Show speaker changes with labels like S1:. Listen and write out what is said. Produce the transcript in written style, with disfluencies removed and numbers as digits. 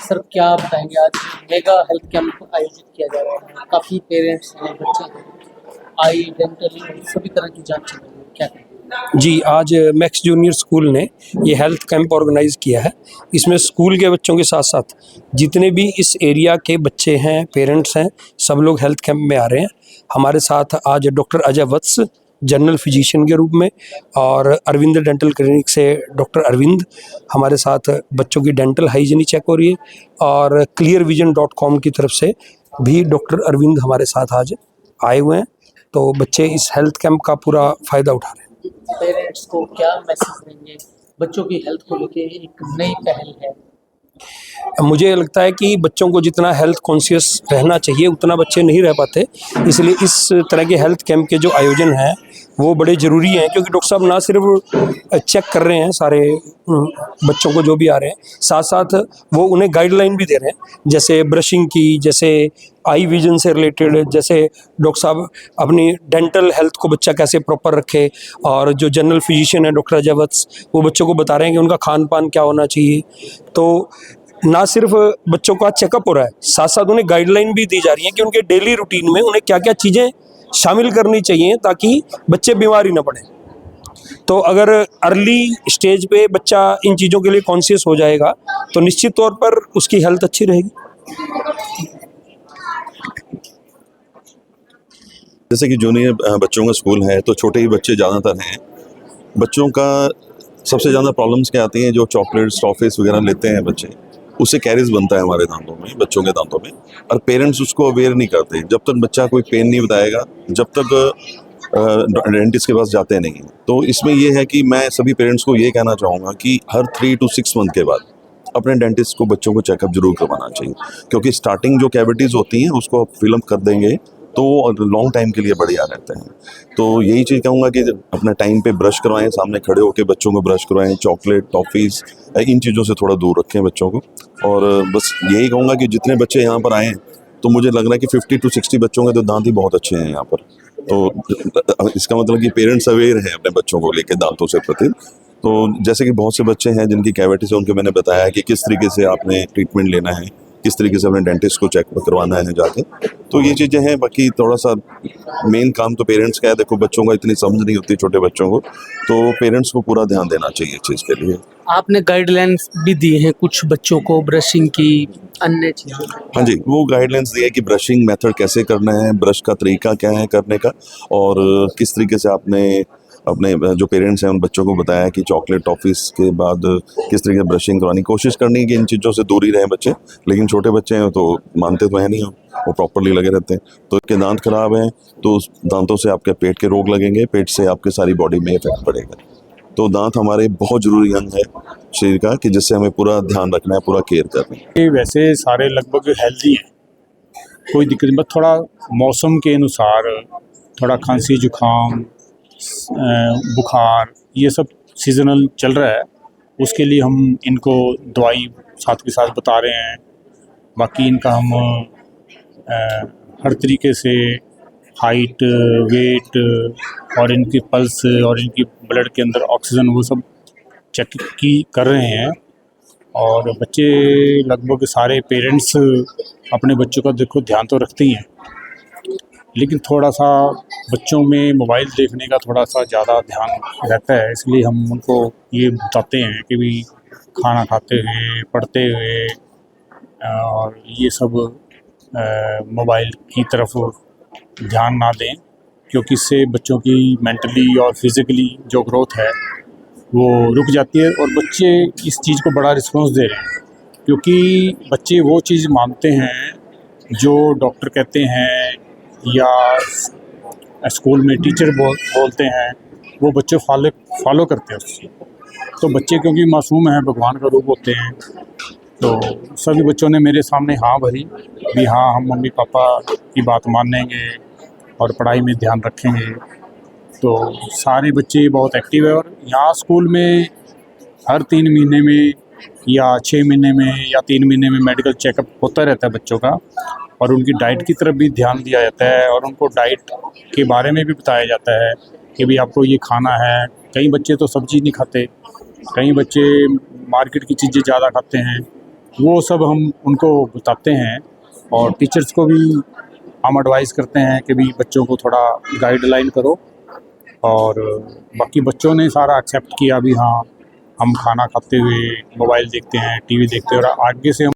S1: Sir क्या बताएंगे, आज मेगा हेल्थ कैंप आयोजित किया जा रहा है, काफ़ी पेरेंट्स हैं, बच्चे हैं, आई डेंटल सभी तरह की जांच चल रही है, क्या करें?
S2: जी, आज मैक्स जूनियर स्कूल ने ये हेल्थ कैंप ऑर्गेनाइज़ किया है। इसमें स्कूल के बच्चों के साथ-साथ जितने भी इस एरिया के बच्चे हैं, पेरेंट्स हैं, सब लोग हेल्थ कैंप में आ रहे हैं। हमारे साथ आज डॉक्टर अजय वत्स जनरल फिजिशियन के रूप में और अरविंद डेंटल क्लिनिक से डॉक्टर अरविंद, हमारे साथ बच्चों की डेंटल हाइजीन चेक हो रही है और clearvision.com की तरफ से भी डॉक्टर अरविंद हमारे साथ आज आए हुए हैं। तो बच्चे इस हेल्थ कैंप का पूरा फ़ायदा उठा रहे हैं।
S1: पेरेंट्स को क्या मैसेज देंगे? बच्चों की हेल्थ को लेके एक नई पहल है।
S2: मुझे लगता है कि बच्चों को जितना हेल्थ कॉन्शियस रहना चाहिए उतना बच्चे नहीं रह पाते, इसलिए इस तरह के हेल्थ कैंप के जो आयोजन हैं वो बड़े ज़रूरी हैं, क्योंकि डॉक्टर साहब ना सिर्फ चेक कर रहे हैं सारे बच्चों को जो भी आ रहे हैं, साथ साथ वो उन्हें गाइडलाइन भी दे रहे हैं, जैसे ब्रशिंग की, जैसे आई विजन से रिलेटेड, जैसे डॉक्टर साहब अपनी डेंटल हेल्थ को बच्चा कैसे प्रॉपर रखे, और जो जनरल फिजिशियन है डॉक्टर अजय वत्स, वो बच्चों को बता रहे हैं कि उनका खान पान क्या होना चाहिए। तो ना सिर्फ बच्चों का चेकअप हो रहा है, साथ साथ उन्हें गाइडलाइन भी दी जा रही है कि उनके डेली रूटीन में उन्हें क्या क्या चीज़ें शामिल करनी चाहिए ताकि बच्चे बीमार ही ना पड़े। तो अगर अर्ली स्टेज पे बच्चा इन चीज़ों के लिए कॉन्शियस हो जाएगा तो निश्चित तौर पर उसकी हेल्थ अच्छी रहेगी।
S3: जैसे कि जूनियर बच्चों का स्कूल है तो छोटे ही बच्चे ज़्यादातर हैं। बच्चों का सबसे ज़्यादा प्रॉब्लम्स क्या आती हैं, जो चॉकलेट्स टॉफ़ीज़ वगैरह लेते हैं बच्चे, उससे कैरीज बनता है हमारे दांतों में, बच्चों के दांतों में, और पेरेंट्स उसको अवेयर नहीं करते। जब तक बच्चा कोई पेन नहीं बताएगा, जब तक डेंटिस्ट के पास जाते नहीं हैं। तो इसमें ये है कि मैं सभी पेरेंट्स को ये कहना चाहूँगा कि हर 3 to 6 मंथ के बाद अपने डेंटिस्ट को बच्चों को चेकअप जरूर करवाना चाहिए, क्योंकि स्टार्टिंग जो कैविटीज़ होती हैं उसको आप फिल अप कर देंगे तो लॉन्ग टाइम के लिए बढ़िया रहते हैं। तो यही चीज़ कहूँगा कि अपने टाइम पे ब्रश करवाएं, सामने खड़े होकर बच्चों को ब्रश करवाएं, चॉकलेट टॉफ़ीज़ इन चीज़ों से थोड़ा दूर रखें बच्चों को। और बस यही कहूँगा कि जितने बच्चे यहाँ पर आए हैं, तो मुझे लग रहा है कि 50 to 60 बच्चों के तो दांत ही बहुत अच्छे हैं यहाँ पर। तो इसका मतलब कि पेरेंट्स अवेयर हैं अपने बच्चों को लेकर दांतों से प्रति। तो जैसे कि बहुत से बच्चे हैं जिनकी कैविटीज है, उनको मैंने बताया कि किस तरीके से आपने ट्रीटमेंट लेना है, किस तरीके से अपने डेंटिस्ट को चेक करवाना है जाके। तो ये चीज़ें हैं। बाकी थोड़ा सा मेन काम तो पेरेंट्स का है। देखो, बच्चों का इतनी समझ नहीं होती छोटे बच्चों को, तो पेरेंट्स को पूरा ध्यान देना चाहिए इस चीज़ के लिए।
S1: आपने गाइडलाइंस भी दी हैं कुछ बच्चों को ब्रशिंग की, अन्य चीज़ों।
S3: हाँ जी, वो गाइडलाइंस दी है कि ब्रशिंग मेथड कैसे करना है, ब्रश का तरीका क्या है करने का, और किस तरीके से आपने अपने जो पेरेंट्स हैं उन बच्चों को बताया कि चॉकलेट टॉफ़ीज़ के बाद किस तरीके से ब्रशिंग करवानी। कोशिश करनी है कि इन चीज़ों से दूर ही रहें बच्चे, लेकिन छोटे बच्चे हैं तो मानते तो हैं नहीं, वो प्रॉपरली लगे रहते हैं। तो इनके दांत खराब हैं तो उस दांतों से आपके पेट के रोग लगेंगे, पेट से आपके सारी बॉडी में इफेक्ट पड़ेगा। तो दांत हमारे बहुत ज़रूरी अंग है शरीर का, कि जिससे हमें पूरा ध्यान रखना है, पूरा केयर करना है।
S4: ये वैसे सारे लगभग हेल्दी हैं, कोई दिक्कत नहीं, बस थोड़ा मौसम के अनुसार थोड़ा खांसी जुकाम बुखार ये सब सीजनल चल रहा है, उसके लिए हम इनको दवाई साथ के साथ बता रहे हैं। बाकी इनका हम हर तरीके से हाइट वेट और इनकी पल्स और इनकी ब्लड के अंदर ऑक्सीजन वो सब चेक कर रहे हैं। और बच्चे लगभग सारे पेरेंट्स अपने बच्चों का देखो ध्यान तो रखते ही हैं, लेकिन थोड़ा सा बच्चों में मोबाइल देखने का थोड़ा सा ज़्यादा ध्यान रहता है, इसलिए हम उनको ये बताते हैं कि भी खाना खाते हुए, पढ़ते हुए और ये सब मोबाइल की तरफ ध्यान ना दें, क्योंकि इससे बच्चों की मेंटली और फिज़िकली जो ग्रोथ है वो रुक जाती है। और बच्चे इस चीज़ को बड़ा रिस्पॉन्स दे रहे हैं, क्योंकि बच्चे वो चीज़ मानते हैं जो डॉक्टर कहते हैं या स्कूल में टीचर बोलते हैं, वो बच्चे फॉलो करते हैं उससे। तो बच्चे क्योंकि मासूम हैं, भगवान का रूप होते हैं, तो सभी बच्चों ने मेरे सामने हाँ भरी भी, हाँ हम मम्मी पापा की बात मानेंगे और पढ़ाई में ध्यान रखेंगे। तो सारे बच्चे बहुत एक्टिव है। और यहाँ स्कूल में हर 3 महीने में या 6 महीने में या 3 महीने में मेडिकल चेकअप होता रहता है बच्चों का, और उनकी डाइट की तरफ भी ध्यान दिया जाता है और उनको डाइट के बारे में भी बताया जाता है कि भी आपको ये खाना है। कई बच्चे तो सब्जी नहीं खाते, कई बच्चे मार्केट की चीज़ें ज़्यादा खाते हैं, वो सब हम उनको बताते हैं, और टीचर्स को भी हम एडवाइस करते हैं कि भी बच्चों को थोड़ा गाइडलाइन करो। और बाकी बच्चों ने सारा एक्सेप्ट किया भी, हाँ हम खाना खाते हुए मोबाइल देखते हैं, टीवी देखते हैं, और आगे से हम